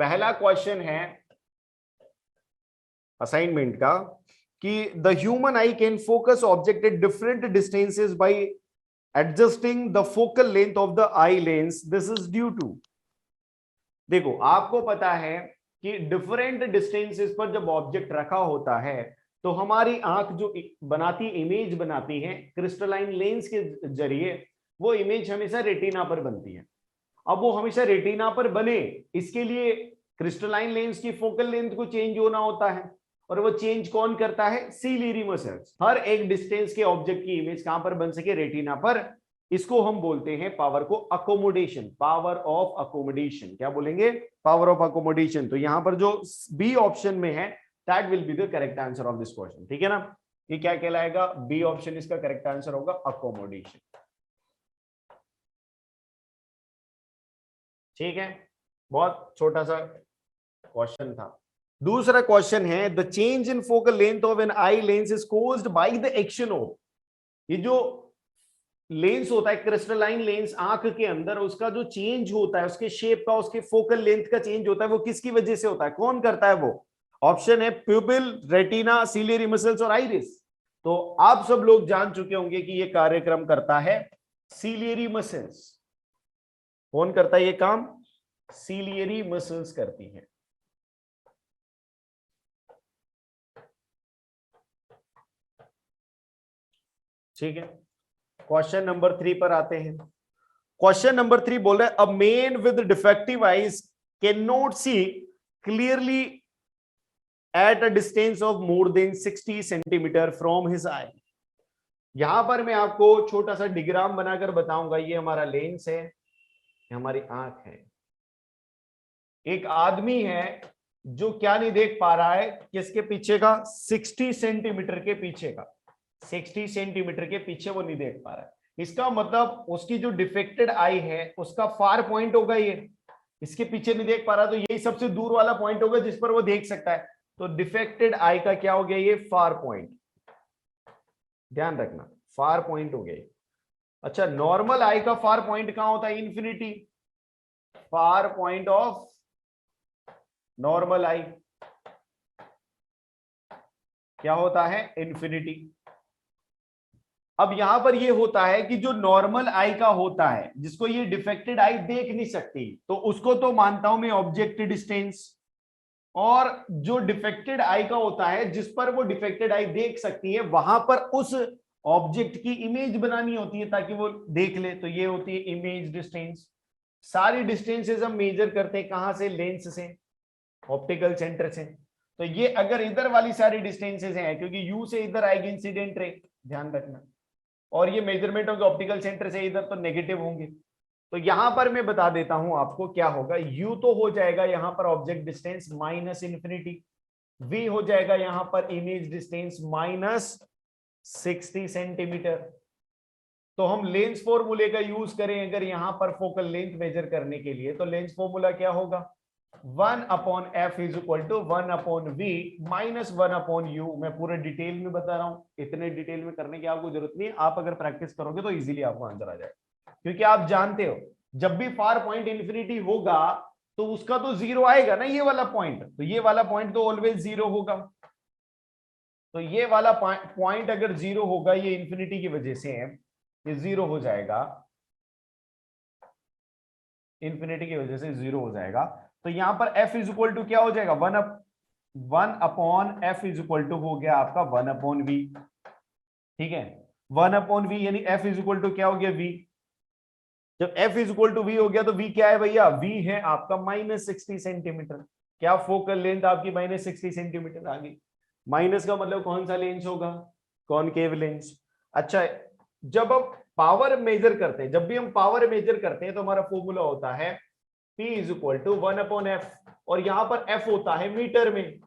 पहला क्वेश्चन है असाइनमेंट का कि the human eye can focus object at different distances by adjusting the focal length of the eye lens, this is due to. देखो आपको पता है कि डिफरेंट डिस्टेंसेस पर जब ऑब्जेक्ट रखा होता है तो हमारी आंख जो बनाती इमेज बनाती है क्रिस्टलाइन लेंस के जरिए, वो इमेज हमेशा रेटिना पर बनती है। अब वो हमेशा रेटिना पर बने इसके लिए क्रिस्टलाइन लेंस की फोकल लेंथ को चेंज होना होता है, और वो चेंज कौन करता है? Ciliary muscles. हर एक डिस्टेंस के ऑब्जेक्ट की इमेज कहां पर बन सके? रेटिना पर। इसको हम बोलते हैं पावर को अकोमोडेशन, पावर ऑफ अकोमोडेशन। क्या बोलेंगे? Power of accommodation. तो यहां पर जो बी ऑप्शन में है that will be the correct answer of this question. ठीक है ना? ये क्या कहलाएगा? बी ऑप्शन इसका करेक्ट आंसर होगा, अकोमोडेशन। ठीक है, बहुत छोटा सा क्वेश्चन था। दूसरा क्वेश्चन है the change in focal length of an eye lens is caused by the action of. ये जो लेंस होता है क्रिस्टलाइन लेंस आंख के अंदर, उसका जो चेंज होता है, उसके शेप का, उसके फोकल लेंथ का चेंज होता है, वो किसकी वजह से होता है? कौन करता है वो? ऑप्शन है प्यूपिल, रेटिना, सीलियरी मसल्स और आइरिस। तो आप सब लोग जान चुके होंगे कि ये कार्यक्रम करता है सीलियरी मसल्स। कौन करता है ये काम? सीलियरी मसल्स करती है। ठीक है, क्वेश्चन नंबर 3 पर आते हैं। क्वेश्चन नंबर 3 बोल रहा है a man with defective eyes can not see clearly at a distance of more than 60 centimetre from his eye. यहां पर मैं आपको छोटा सा डिग्राम बनाकर बताऊंगा। ये हमारा लेंस है, ये हमारी आंख है। एक आदमी है जो क्या नहीं देख पा रहा है? किसके पीछे का? 60 सेंटीमीटर के पीछे का। 60 सेंटीमीटर के पीछे वो नहीं देख पा रहा है। इसका मतलब उसकी जो डिफेक्टेड आई है उसका फार पॉइंट होगा ये। इसके पीछे नहीं देख पा रहा तो यही सबसे दूर वाला पॉइंट होगा जिस पर वो देख सकता है। तो डिफेक्टेड आई का क्या हो गया? ये फार पॉइंट। ध्यान रखना, फार पॉइंट हो गया। अच्छा, नॉर्मल आई का फार पॉइंट कहां होता है? Infinity. Far point of normal eye क्या होता है? इन्फिनिटी। अब यहां पर ये होता है कि जो नॉर्मल आई का होता है, जिसको ये डिफेक्टेड आई देख नहीं सकती, तो उसको तो मानता हूं मैं ऑब्जेक्ट डिस्टेंस। और जो डिफेक्टेड आई का होता है, जिस पर वो डिफेक्टेड आई देख सकती है, वहां पर उस ऑब्जेक्ट की इमेज बनानी होती है ताकि वो देख ले, तो ये होती है इमेज डिस्टेंस। सारी डिस्टेंसेस हम मेजर करते हैं कहां से? लेंस से, ऑप्टिकल सेंटर से। तो ये अगर इधर वाली सारी डिस्टेंसेस हैं, क्योंकि यू से इधर आएगी इंसिडेंट रे, ध्यान रखना, और ये मेजरमेंट होंगे ऑप्टिकल सेंटर से इधर, तो नेगेटिव होंगे। तो यहां पर मैं बता देता हूं आपको क्या होगा। u तो हो जाएगा यहां पर object distance minus infinity, v हो जाएगा यहां पर इमेज डिस्टेंस माइनस 60 सेंटीमीटर। तो हम लेंस फॉर्मूले का यूज करें अगर यहां पर फोकल लेंथ मेजर करने के लिए, तो लेंस फॉर्मूला क्या होगा? 1/f is equal to 1/v minus 1/u। मैं पूरे डिटेल में बता रहा हूं, इतने डिटेल में करने की आपको जरूरत नहीं है। आप अगर प्रैक्टिस करोगे तो इजीली आपको आंसर आ जाएगा, क्योंकि आप जानते हो जब भी फार पॉइंट इंफिनिटी होगा तो उसका तो जीरो आएगा ना, ये वाला पॉइंट। तो ये वाला पॉइंट तो ऑलवेज जीरो होगा। तो ये वाला पॉइंट अगर जीरो होगा, ये इंफिनिटी की वजह से है, ये जीरो हो जाएगा, इंफिनिटी की वजह से जीरो हो जाएगा। तो यहां पर f इज इक्वल टू क्या हो जाएगा? 1/f इज इक्वल टू हो गया आपका 1/v। ठीक है, 1/v यानी f इज इक्वल टू क्या हो गया? v। जब f is equal to v हो गया तो v क्या है भैया? v है आपका माइनस 60 सेंटीमीटर। क्या फोकल लेंथ आपकी माइनस 60 सेंटीमीटर आ गई? माइनस का मतलब कौन सा लेंस होगा? Concave lens. अच्छा, जब हम पावर मेजर करते हैं, जब भी हम पावर मेजर करते हैं तो हमारा फॉर्मूला होता है P is equal to 1/f, और यहां पर f होता है मीटर में।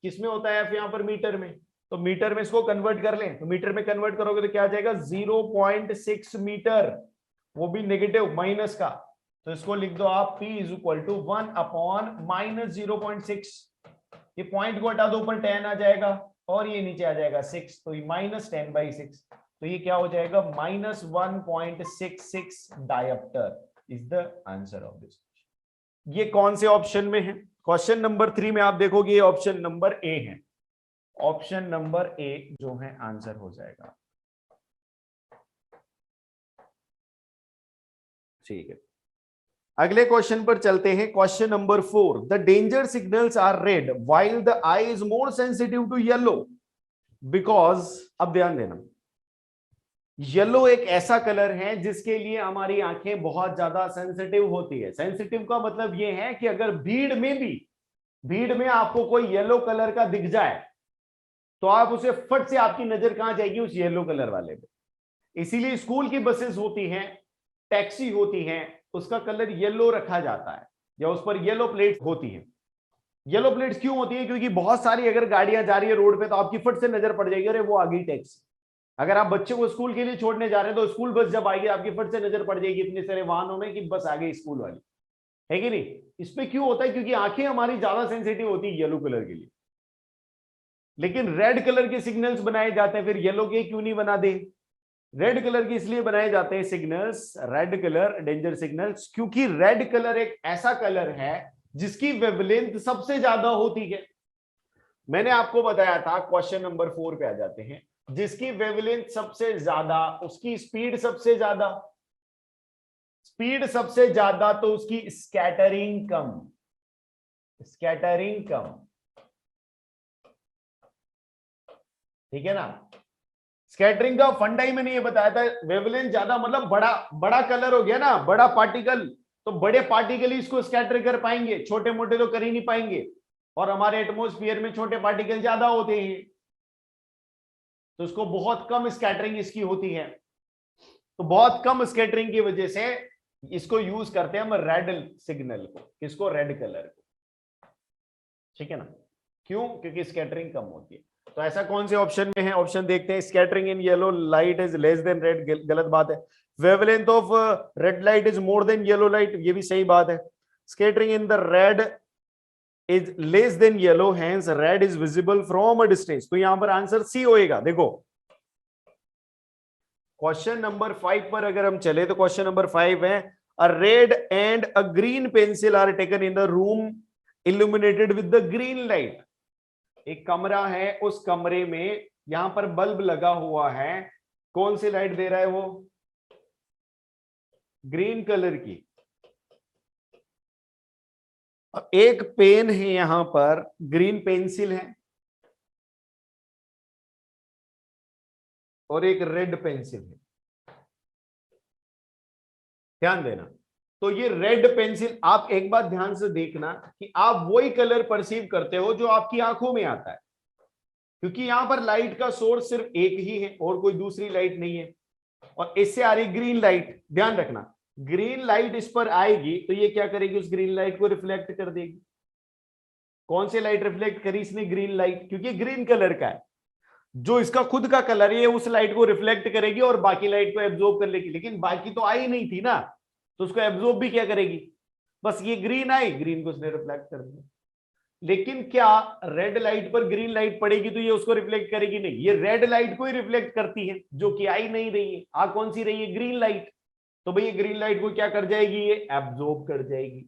किसमें होता है f? यहां पर मीटर में। तो मीटर में इसको कन्वर्ट कर लें, तो मीटर में कन्वर्ट करोगे तो क्या आ जाएगा? 0.6 मीटर, वो भी नेगेटिव माइनस का। तो इसको लिख दो आप P इज इक्वल टू 1/-0.6। ये पॉइंट को हटा दो, ऊपर 10 आ जाएगा और ये नीचे आ जाएगा 6, तो ये -10/6। तो ये क्या हो जाएगा? -1.66 dioptre is the answer of this. ये कौन से ऑप्शन में है? क्वेश्चन नंबर 3 में आप देखोगे ये ऑप्शन नंबर ए है। ऑप्शन नंबर ए जो है आंसर हो जाएगा। ठीक है, अगले क्वेश्चन पर चलते हैं। Question number 4, the danger signals are red while the eye is more sensitive to yellow because, अब ध्यान देना, येलो एक ऐसा कलर है जिसके लिए हमारी आंखें बहुत ज्यादा सेंसिटिव होती है। सेंसिटिव का मतलब यह है कि अगर भीड़ में आपको कोई येलो कलर का दिख जाए तो आप उसे फट से आपकी नजर कहां जाएगी? उस येलो कलर वाले पे। इसीलिए स्कूल की बसेस होती हैं, टैक्सी होती हैं, उसका कलर येलो रखा जाता है या उस पर येलो प्लेट्स होती हैं। येलो प्लेट्स क्यों होती है? क्योंकि बहुत सारी अगर गाड़ियां जा रही है रोड पे तो आपकी फट से नजर पड़ जाएगी, अरे वो आ गई टैक्सी। अगर आप बच्चे को स्कूल के लिए छोड़ने जा रहे हैं तो स्कूल बस जब आएगी आपकी फट से नजर पड़ जाएगी इतने सारे वाहनों में कि बस आ गई स्कूल वाली, है कि नहीं? इसमें क्यों होता है? क्योंकि आंखें हमारी ज्यादा सेंसिटिव होती है येलो कलर के लिए। लेकिन रेड कलर के सिग्नल्स बनाए जाते हैं, फिर येलो के क्यों नहीं बना दे? रेड कलर के इसलिए बनाए जाते हैं signals, red colour danger signals, क्योंकि रेड कलर एक ऐसा कलर है जिसकी वेवलेंथ सबसे ज्यादा होती है। मैंने आपको बताया था, क्वेश्चन नंबर 4 पे आ जाते हैं, जिसकी वेवलेंथ सबसे ज्यादा उसकी स्पीड सबसे ज्यादा, स्पीड सबसे ज्यादा तो उसकी स्कैटरिंग कम, स्कैटरिंग कम, ठीक है ना? स्कैटरिंग का फंडा ही मैंने ये बताया था, वेवलेंथ ज्यादा मतलब बड़ा बड़ा कलर हो गया ना, बड़ा पार्टिकल, तो बड़े पार्टिकल ही इसको स्कैटर कर पाएंगे, छोटे मोटे तो कर ही नहीं पाएंगे। और हमारे एटमॉस्फेयर में छोटे पार्टिकल ज्यादा होते हैं तो इसको बहुत कम स्कैटरिंग इसकी होती है। तो बहुत कम स्कैटरिंग की वजह से इसको यूज करते हैं हम रेड सिग्नल को, किसको? रेड कलर को, ठीक है ना? क्यों? क्योंकि स्कैटरिंग कम होती है। तो ऐसा कौन से ऑप्शन में है? ऑप्शन देखते हैं, scattering in yellow light is less than red, गलत बात है। Wavelength of red light is more than yellow light, ये भी सही बात है। Scattering in the red is less than yellow, hence red is visible from a distance. तो यहां पर आंसर सी होएगा। देखो क्वेश्चन नंबर 5 पर अगर हम चले तो क्वेश्चन नंबर 5 है, a red and a green pencil are taken in the room illuminated with the green light. एक कमरा है, उस कमरे में यहां पर बल्ब लगा हुआ है, कौन सी लाइट दे रहा है वो? ग्रीन कलर की। एक पेन है यहां पर, ग्रीन पेंसिल है, और एक रेड पेंसिल है। ध्यान देना, तो ये रेड पेंसिल, आप एक बात ध्यान से देखना कि आप वही कलर परसीव करते हो जो आपकी आंखों में आता है, क्योंकि यहां पर लाइट का सोर्स सिर्फ एक ही है और कोई दूसरी लाइट नहीं है, और इससे आ रही ग्रीन लाइट। ध्यान रखना, ग्रीन लाइट इस पर आएगी तो ये क्या करेगी? उस ग्रीन लाइट को रिफ्लेक्ट कर देगी। कौन सी लाइट रिफ्लेक्ट करी इसने? ग्रीन लाइट, क्योंकि ग्रीन कलर का है। जो इसका खुद का कलर है उस लाइट को रिफ्लेक्ट करेगी और बाकी लाइट को एब्जॉर्ब कर लेगी, लेकिन बाकी तो आई नहीं थी ना, तो उसको एब्जॉर्ब भी क्या करेगी? बस ये ग्रीन आई, ग्रीन को उसने रिफ्लेक्ट कर दिया। लेकिन क्या रेड लाइट पर ग्रीन लाइट पड़ेगी तो ये उसको रिफ्लेक्ट करेगी? नहीं, ये रेड लाइट को ही रिफ्लेक्ट करती है जो कि आई नहीं रही है। आ कौन सी रही है? Green light. तो भाई ये ग्रीन लाइट को क्या कर जाएगी? ये एब्जॉर्ब कर जाएगी।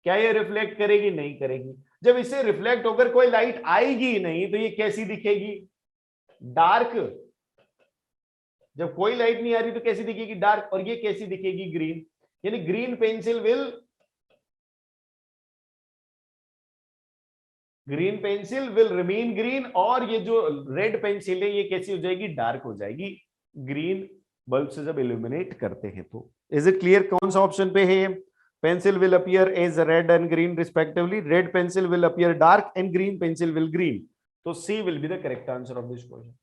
क्या ये रिफ्लेक्ट करेगी? नहीं करेगी। जब इससे रिफ्लेक्ट होकर कोई लाइट आएगी ही नहीं तो ये कैसी दिखेगी? डार्क। जब कोई लाइट नहीं आ रही तो कैसी दिखेगी? डार्क। और ये कैसी दिखेगी? ग्रीन। यानी green pencil will remain green, और ये जो रेड पेंसिल है ये कैसी हो जाएगी? डार्क हो जाएगी, ग्रीन बल्ब से जब इल्यूमिनेट करते हैं तो। इज इट क्लियर कौन सा ऑप्शन पे है? Pencil will appear as red and green respectively, red pencil will appear dark and green pencil will green. तो C will be the correct answer of this question.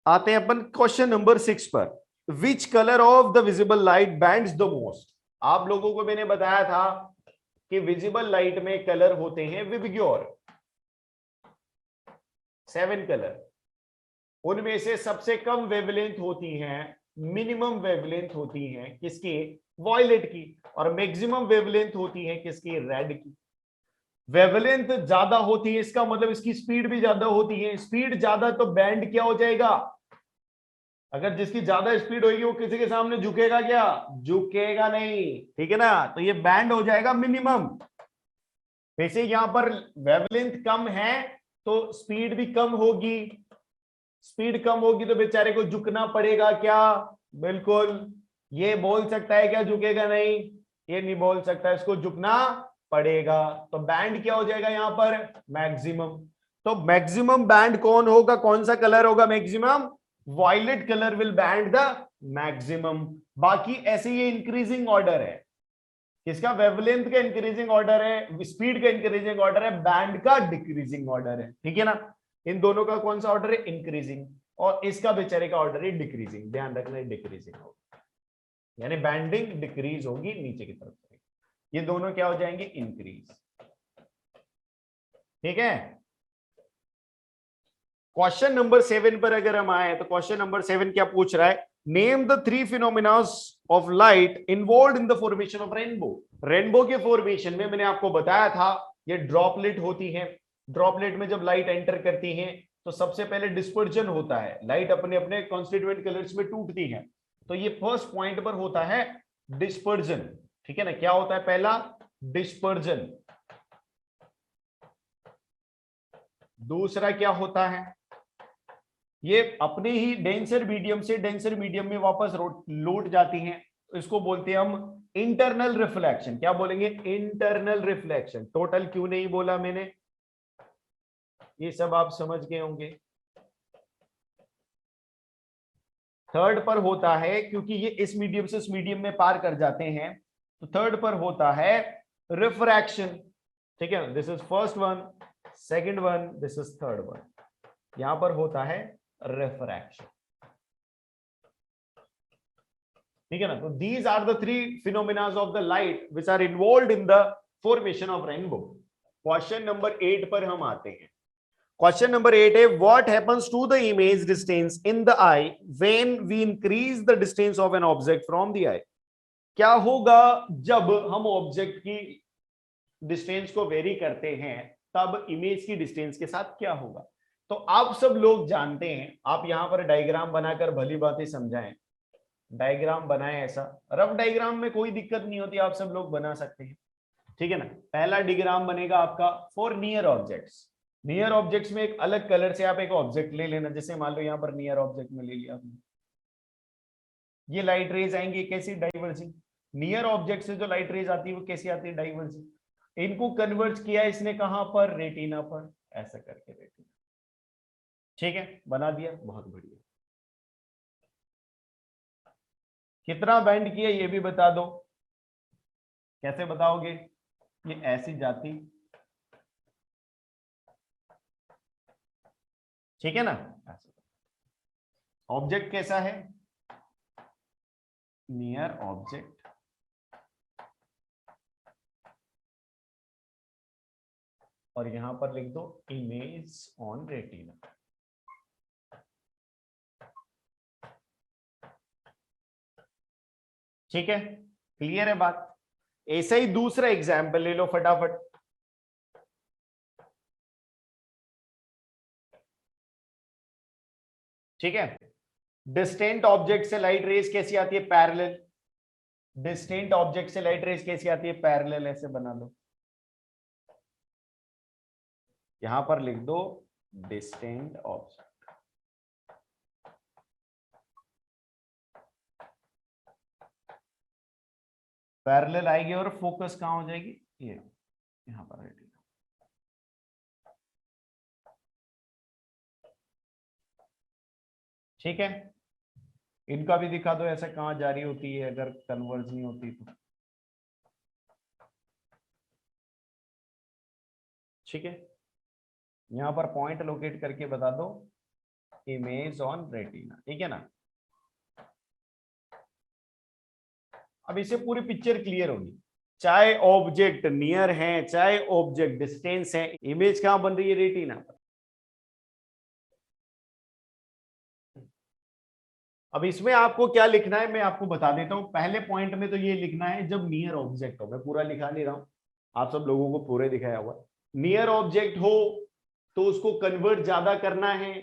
आते हैं अपन question number 6 पर, which colour of the visible light bands the most. आप लोगों को मैंने बताया था कि विजिबल लाइट में कलर होते हैं विबग्योर, 7 कलर। उनमें से सबसे कम वेवलेंथ होती है, मिनिमम वेवलेंथ होती है किसकी? वॉयलेट की। और मैक्सिमम वेवलेंथ होती है किसकी? रेड की। वेवलेंथ ज्यादा होती है इसका मतलब इसकी स्पीड भी ज्यादा होती है। स्पीड ज्यादा तो बैंड क्या हो जाएगा? अगर जिसकी ज्यादा स्पीड होगी वो किसी के सामने झुकेगा क्या? झुकेगा नहीं, ठीक है ना। तो ये बैंड हो जाएगा मिनिमम। वैसे यहां पर वेवलेंथ कम है तो स्पीड भी कम होगी, स्पीड कम होगी तो बेचारे को झुकना पड़ेगा क्या? बिल्कुल। ये बोल सकता है क्या झुकेगा नहीं? ये नहीं बोल सकता, इसको झुकना पड़ेगा। तो बैंड क्या हो जाएगा यहां पर? मैक्सिमम। तो मैक्सिमम बैंड कौन होगा, कौन सा कलर होगा maximum? Violet colour will bend the maximum. बाकी ऐसे ये इंक्रीजिंग ऑर्डर है, किसका? वेवलेंथ का इंक्रीजिंग ऑर्डर है, स्पीड का इंक्रीजिंग ऑर्डर है, बैंड का डिक्रीजिंग ऑर्डर है, ठीक है ना। इन दोनों का कौन सा ऑर्डर है? इंक्रीजिंग। और इसका बेचारे का ऑर्डर है डिक्रीजिंग। ध्यान रखना, डिक्रीजिंग होगा, यानी बैंडिंग डिक्रीज होगी नीचे की तरफ से। ये दोनों क्या हो जाएंगे? इंक्रीज। ठीक है। क्वेश्चन नंबर 7 पर अगर हम आए तो क्वेश्चन नंबर 7 क्या पूछ रहा है? Name the 3 phenomena of light involve in the formation of rainbow. Rainbow के फॉर्मेशन में मैंने आपको बताया था ये ड्रॉपलेट होती है। ड्रॉपलेट में जब लाइट एंटर करती है तो सबसे पहले डिस्पर्जन होता है, लाइट अपने अपने कॉन्स्टिट्यूएंट कलर्स में टूटती है। तो ये फर्स्ट पॉइंट पर होता है डिस्पर्जन, ठीक है ना। क्या होता है? पहला डिस्पर्जन। दूसरा क्या होता है? ये अपने ही डेंसर मीडियम से डेंसर मीडियम में वापस लौट जाती हैं, तो इसको बोलते हैं हम इंटरनल रिफ्लेक्शन। क्या बोलेंगे? Internal reflection. टोटल क्यों नहीं बोला मैंने, ये सब आप समझ गए होंगे। थर्ड पर होता है, क्योंकि ये इस मीडियम से उस मीडियम में पार कर जाते हैं, तो थर्ड पर होता है रिफ्रैक्शन, ठीक है। This is first one, second one, this is third one. यहां पर होता है रिफ्रैक्शन, ठीक है ना। तो these are the 3 phenomena of the light which are involve in the formation of rainbow. Question number 8 पर हम आते हैं। क्वेश्चन नंबर 8 है what happens to the image distance in the eye when we increase the distance of an object from the आई। क्या होगा जब हम object की डिस्टेंस को वेरी करते हैं, तब इमेज की डिस्टेंस के साथ क्या होगा? तो आप सब लोग जानते हैं, आप यहां पर डायग्राम बनाकर भली बातें समझाएं। डायग्राम बनाएं, ऐसा रफ डायग्राम में कोई दिक्कत नहीं होती, आप सब लोग बना सकते हैं, ठीक है ना। पहला डायग्राम बनेगा आपका for near objects. Near objects में एक अलग कलर से आप एक ऑब्जेक्ट ले लेना, जैसे मान लो यहां पर नियर ऑब्जेक्ट में ले लिया आपने। ये लाइट रेज आएंगी कैसी? डाइवर्जिंग। नियर ऑब्जेक्ट से जो लाइट रेज आती है वो कैसी आती है? डाइवर्जिंग। इनको कन्वर्ट किया इसने कहां पर? रेटिना पर, ऐसा करके रेटिना। ठीक है, बना दिया, बहुत बढ़िया। कितना बैंड किया ये भी बता दो। कैसे बताओगे? ये ऐसी जाती, ठीक है ना। ऑब्जेक्ट कैसा है? नियर ऑब्जेक्ट, और यहां पर लिख दो इमेज ऑन रेटिना। ठीक है, क्लियर है बात। ऐसा ही दूसरा एग्जाम्पल ले लो फटाफट। ठीक है, डिस्टेंट ऑब्जेक्ट से लाइट रेज कैसी आती है? पैरेलल। डिस्टेंट ऑब्जेक्ट से लाइट रेज कैसी आती है? पैरेलल। ऐसे बना लो, यहां पर लिख दो डिस्टेंट ऑब्जेक्ट। पैरेलल आएगी और फोकस कहां हो जाएगी? ये यहां पर रेटिना। ठीक है, इनका भी दिखा दो ऐसा कहां जारी होती है अगर कन्वर्ज नहीं होती तो। ठीक है, यहां पर पॉइंट लोकेट करके बता दो इमेज ऑन रेटिना, ठीक है ना। अब इसे पूरी पिक्चर क्लियर होगी, चाहे ऑब्जेक्ट नियर है चाहे ऑब्जेक्ट डिस्टेंस है, इमेज कहां बन रही है? रेटिना पर। अब इसमें आपको क्या लिखना है मैं आपको बता देता हूं। पहले पॉइंट में तो ये लिखना है जब नियर ऑब्जेक्ट हो, मैं पूरा लिखा नहीं रहा हूं, आप सब लोगों को पूरे दिखाया हुआ। नियर ऑब्जेक्ट हो तो उसको कन्वर्ट ज्यादा करना है,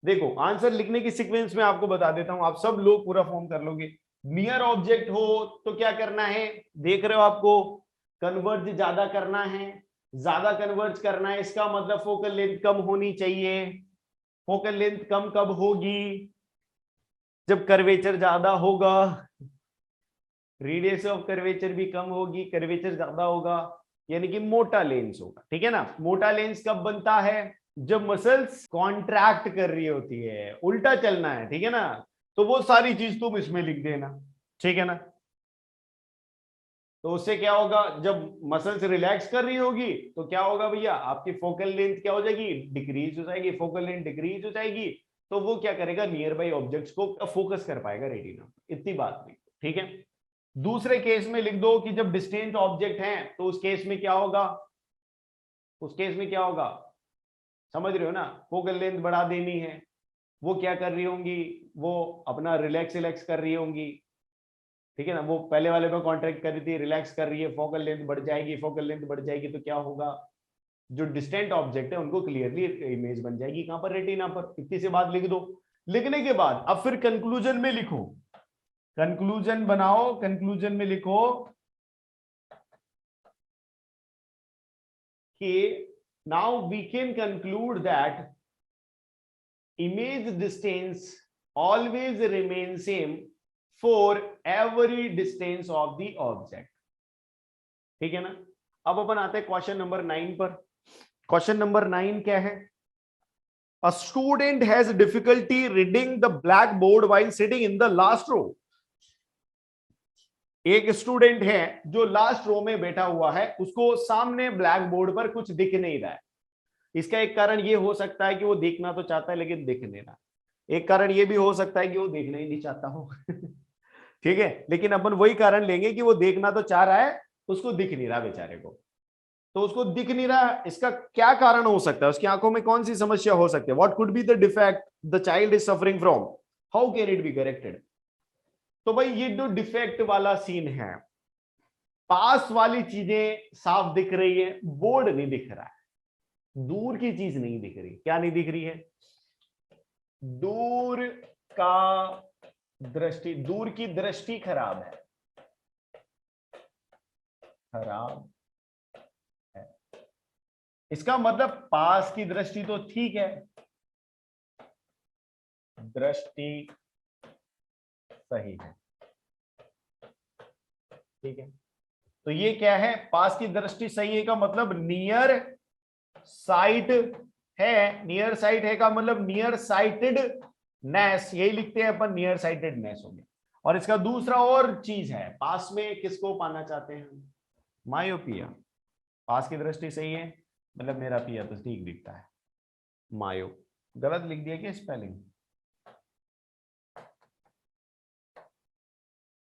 देखो आंसर लिखने की सीक्वेंस में आपको बता देता हूं, आप सब लोग पूरा फॉर्म कर लोगे। नियर ऑब्जेक्ट हो तो क्या करना है, देख रहे हो आपको, कन्वर्ज ज्यादा करना है, ज्यादा कन्वर्ज करना है, इसका मतलब फोकल लेंथ कम होनी चाहिए। फोकल लेंथ कम कब होगी, जब कर्वेचर ज्यादा होगा, रेडियस ऑफ कर्वेचर भी कम होगी, कर्वेचर ज्यादा होगा, यानी कि मोटा लेंस होगा, ठीक है ना। मोटा लेंस कब बनता है, जब मसल्स कॉन्ट्रैक्ट कर रही होती है, उल्टा चलना है, ठीक है ना। तो वो सारी चीज तुम इसमें लिख देना, ठीक है ना। तो उससे क्या होगा, जब मसल्स रिलैक्स कर रही होगी तो क्या होगा भैया, आपकी फोकल लेंथ क्या हो जाएगी, डिक्रीज हो जाएगी। फोकल लेंथ डिक्रीज हो जाएगी तो वो क्या करेगा, नियर बाई ऑब्जेक्ट्स को फोकस कर पाएगा रेटिना। इतनी बात नहीं, ठीक है। दूसरे केस में लिख दो कि जब डिस्टेंट ऑब्जेक्ट हैं तो उस केस में क्या होगा, उस केस में क्या होगा, समझ रहे हो ना। फोकल लेंथ बढ़ा देनी है, वो क्या कर रही होंगी, वो अपना रिलैक्स रिलैक्स कर रही होंगी, ठीक है ना। वो पहले वाले में कॉन्ट्रैक्ट कर रही थी, रिलैक्स कर रही है, फोकल लेंथ बढ़ जाएगी। फोकल लेंथ बढ़ जाएगी तो क्या होगा, जो डिस्टेंट ऑब्जेक्ट है उनको क्लियरली इमेज बन जाएगी, कहां पर, रेटिना पर। इतनी सी बात लिख दो। लिखने के बाद अब फिर कंक्लूजन में लिखो, कंक्लूजन बनाओ, कंक्लूजन में लिखो कि now we can conclude that image distance always remain same for every distance of the object, ठीक है ना। अब अपन आते हैं क्वेश्चन नंबर 9 पर। क्वेश्चन नंबर 9 क्या है, a student has difficulty reading the blackboard while sitting in the last row। एक स्टूडेंट है जो लास्ट रो में बैठा हुआ है, उसको सामने ब्लैक बोर्ड पर कुछ दिख नहीं रहा है। इसका एक कारण ये हो सकता है कि वो देखना तो चाहता है लेकिन दिख नहीं रहा। एक कारण ये भी हो सकता है कि वो देखना ही नहीं चाहता हो ठीक है, लेकिन अपन वही कारण लेंगे कि वो देखना तो चाह रहा है, उसको दिख नहीं रहा बेचारे को। तो उसको दिख नहीं रहा, इसका क्या कारण हो सकता है, उसकी आंखों में कौन सी समस्या हो सकती है, what could be the defect the child is suffering from, how can it be corrected. तो भाई ये जो डिफेक्ट वाला सीन है, पास वाली चीजें साफ दिख रही है, बोर्ड नहीं दिख रहा है, दूर की चीज नहीं दिख रही। क्या नहीं दिख रही है, दूर का दृष्टि, दूर की दृष्टि खराब है, खराब है। इसका मतलब पास की दृष्टि तो ठीक है, दृष्टि सही है, ठीक है। तो ये क्या है, पास की दृष्टि सही है का मतलब नियर साइट है, नियर साइट है का मतलब नियर साइटेड नेस, यही लिखते हैं अपन, नियर साइटेड नेस हो गया। और इसका दूसरा और चीज है, पास में किसको पाना चाहते हैं हम, मायोपिया। पास की दृष्टि सही है मतलब मेरा पिया तो ठीक दिखता है, मायो गलत लिख दिया क्या स्पेलिंग,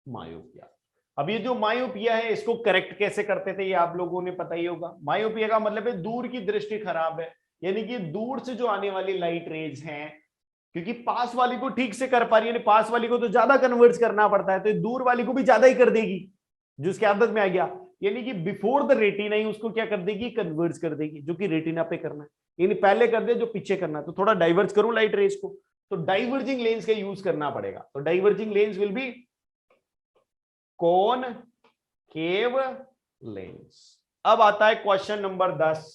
मायोपिया। अब ये जो मायोपिया है इसको करेक्ट कैसे करते थे ये आप लोगों ने पता ही होगा। मायोपिया का मतलब है दूर की दृष्टि खराब है, यानी कि दूर से जो आने वाली लाइट रेज हैं, क्योंकि पास वाली को ठीक से कर पा रही है, पास वाली को तो ज्यादा कन्वर्ट करना पड़ता है, तो दूर वाली को भी ज्यादा ही कर देगी, जो उसकी आदत में आ गया। यानी कि बिफोर द रेटिना ही उसको क्या कर देगी, कन्वर्ट कर देगी, जो कि रेटिना पे करना है, यानी पहले कर दे जो पीछे करना है। तो थोड़ा डाइवर्ट करूं लाइट रेज को, तो डाइवर्जिंग लेंस का यूज करना पड़ेगा। तो डाइवर्जिंग लेंस विल बी कौन केव लेंस। अब आता है question number 10।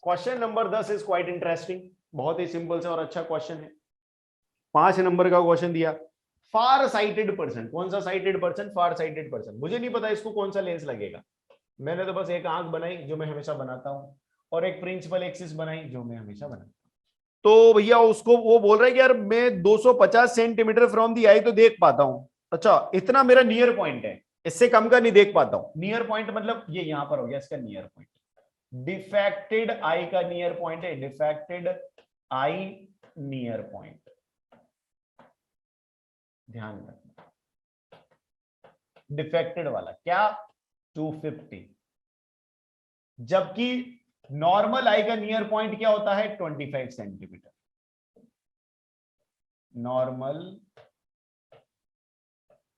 Question number 10 is quite interesting, बहुत ही सिंपल से और अच्छा क्वेश्चन है। 5 नंबर का क्वेश्चन दिया, फार साइटेड पर्सन, कौन सा साइटेड पर्सन, फार साइटेड पर्सन। मुझे नहीं पता इसको कौन सा लेंस लगेगा, मैंने तो बस एक आंख बनाई जो मैं हमेशा बनाता हूं, और एक प्रिंसिपल एक्सिस बनाई जो मैं हमेशा बनाता हूं। तो भैया उसको वो बोल रहा है कि यार मैं 250 सेंटीमीटर फ्रॉम दी आई तो देख पाता हूं, अच्छा इतना मेरा नियर पॉइंट है, इससे कम का नहीं देख पाता हूं। नियर पॉइंट मतलब ये यहां पर हो गया इसका नियर पॉइंट, डिफेक्टेड आई का नियर पॉइंट है, डिफेक्टेड आई नियर पॉइंट, ध्यान रखना। डिफेक्टेड वाला क्या, 250, जबकि नॉर्मल आई का नियर पॉइंट क्या होता है, 25 सेंटीमीटर। नॉर्मल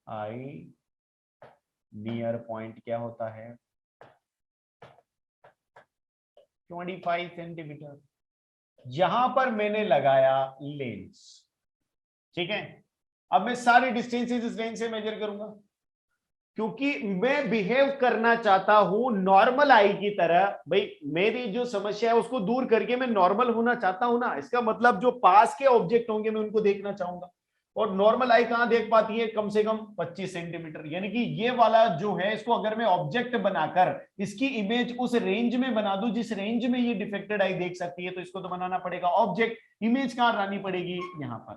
आई नियर पॉइंट क्या होता है, 25 सेंटीमीटर। यहां पर मैंने लगाया लेंस, ठीक है। अब मैं सारी डिस्टेंसेस इस लेंस से मेजर करूंगा, क्योंकि मैं बिहेव करना चाहता हूं नॉर्मल आई की तरह। भाई मेरी जो समस्या है उसको दूर करके मैं नॉर्मल होना चाहता हूं ना, इसका मतलब जो पास के ऑब्जेक्ट होंगे मैं उनको देखना चाहूंगा। और नॉर्मल आई कहां देख पाती है, कम से कम 25 सेंटीमीटर। यानी कि ये वाला जो है, इसको अगर मैं ऑब्जेक्ट बनाकर इसकी इमेज उस रेंज में बना दूं जिस रेंज में ये डिफेक्टेड आई देख सकती है, तो इसको तो बनाना पड़ेगा ऑब्जेक्ट। इमेज कहां लानी पड़ेगी, यहां पर।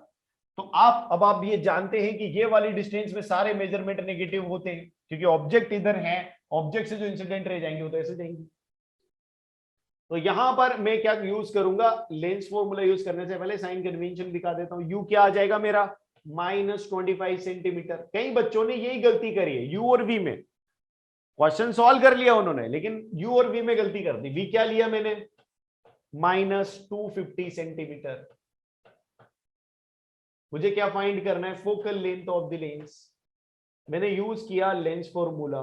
तो अब आप ये जानते हैं कि ये वाली डिस्टेंस में सारे मेजरमेंट नेगेटिव होते हैं, क्योंकि ऑब्जेक्ट इधर है, ऑब्जेक्ट से जो इंसिडेंट रह जाएंगे वो तो ऐसे जाएंगे। तो यहां पर मैं क्या यूज करूंगा, लेंस फॉर्मूला यूज करने से पहले साइन कन्वेंशन दिखा देता हूं। यू क्या आ जाएगा मेरा, -25 सेंटीमीटर। कई बच्चों ने यही गलती करी है, यू और वी में। क्वेश्चन सॉल्व कर लिया उन्होंने, लेकिन यू और वी में गलती कर दी। वी क्या लिया मैंने, -250 सेंटीमीटर। मुझे क्या फाइंड करना है, focal length of the lens. मैंने यूज किया लेंस फॉर्मूला।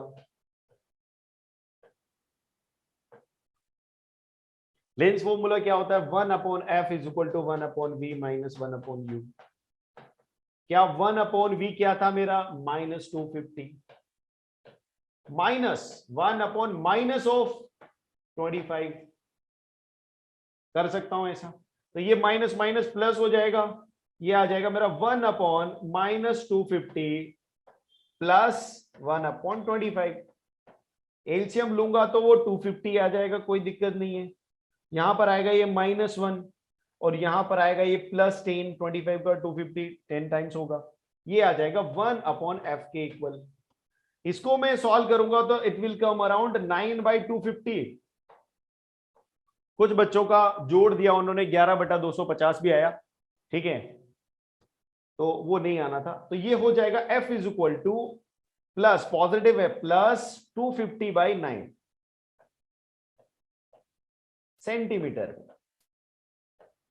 लेंस फॉर्मूला क्या होता है, 1/f is equal to 1/v minus 1/u। क्या 1/v क्या था मेरा, -250 माइनस 1 माइनस ऑफ 25। कर सकता हूं ऐसा, तो ये माइनस माइनस प्लस हो जाएगा, ये आ जाएगा मेरा 1/-250 प्लस 1/25। एलसीएम लूंगा तो वो 250 आ जाएगा, कोई दिक्कत नहीं है। यहां पर आएगा ये -1 और यहां पर आएगा ये +10। 25 का 250 10 टाइम्स होगा, ये आ जाएगा 1/f के इक्वल। इसको मैं सॉल्व करूंगा तो इट विल कम अराउंड 9/250। कुछ बच्चों का जोड़ दिया उन्होंने, 11/250 भी आया, ठीक है, तो वो नहीं आना था। तो ये हो जाएगा f is equal two plus, positive है, +250/9 सेंटीमीटर।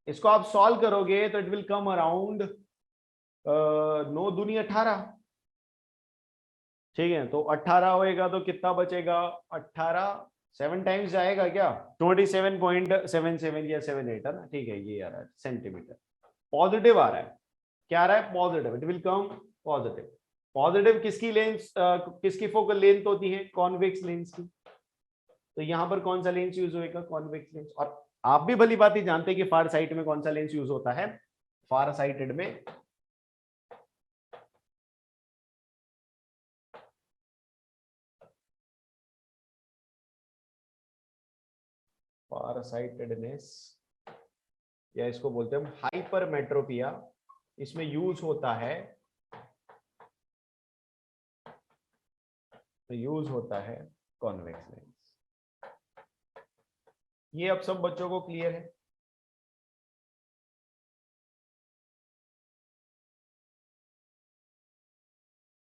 इसको आप सॉल्व करोगे तो इट विल कम अराउंड 9 दूनी 18, ठीक है। तो 18 होएगा तो कितना बचेगा, 18 7 टाइम्स जाएगा क्या, 27.77 या 78 है ना, ठीक है। ये आ रहा है सेंटीमीटर, पॉजिटिव आ रहा है। क्या आ रहा है, positive, it will come positive. Positive किसकी लेंस, किसकी फोकल लेंथ होती है, कॉन्वेक्स लेंस की। तो यहां पर कौन सा लेंस यूज होएगा, कॉन्वेक्स लेंस। और आप भी भली बात ही जानते हैं कि फार साइड में कौन सा लेंस यूज होता है, फार साइटेड में फार साइटेडनेस, या इसको बोलते हैं हम हाइपरमेट्रोपिया, इसमें यूज होता है, तो यूज होता है कॉन्वेक्स लेंस। ये अब सब बच्चों को क्लियर है।